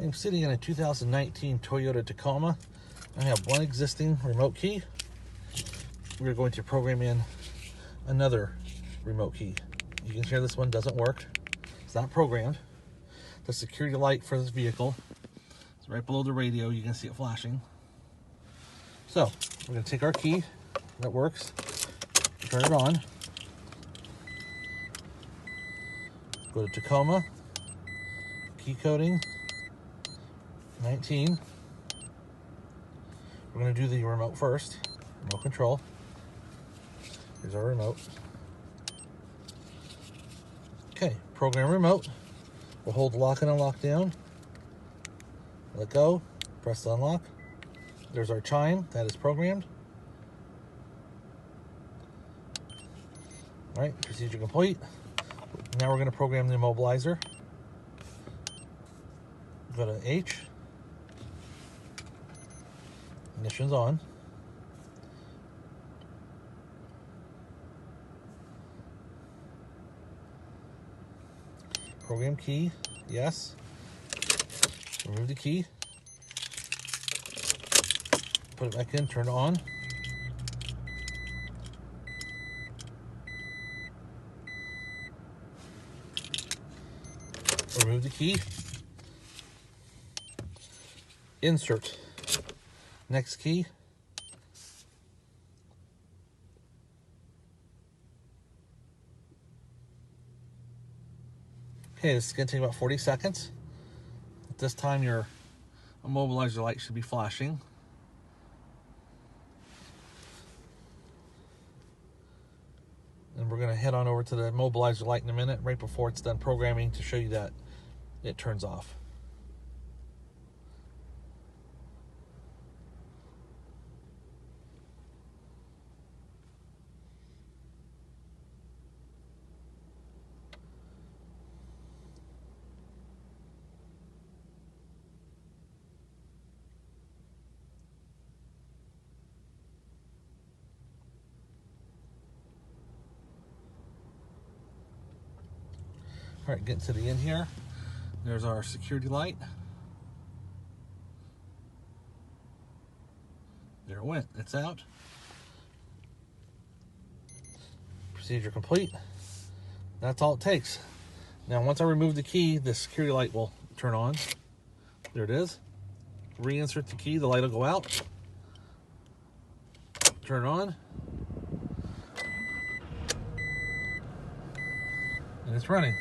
I'm sitting in a 2019 Toyota Tacoma. I have one existing remote key. We're going to program in another remote key. You can hear this one doesn't work. It's not programmed. The security light for this vehicle is right below the radio. You can see it flashing. So we're going to take our key that works, turn it on, go to Tacoma, key coding 19. We're going to do the remote first, remote control. Here's our remote. Okay, program remote. We'll hold lock and unlock down. Let go, press the unlock. There's our chime, that is programmed. All right, procedure complete. Now we're going to program the immobilizer. Go to H. Ignition's on. Program key, yes. Remove the key. Put it back in, turn it on. Remove the key. Insert. Next key. Okay, this is going to take about 40 seconds. At this time, your immobilizer light should be flashing. And we're going to head on over to the immobilizer light in a minute, right before it's done programming, to show you that it turns off. All right, getting to the end here. There's our security light. There it went, it's out. Procedure complete. That's all it takes. Now, once I remove the key, the security light will turn on. There it is. Reinsert the key, the light will go out. Turn on. And it's running.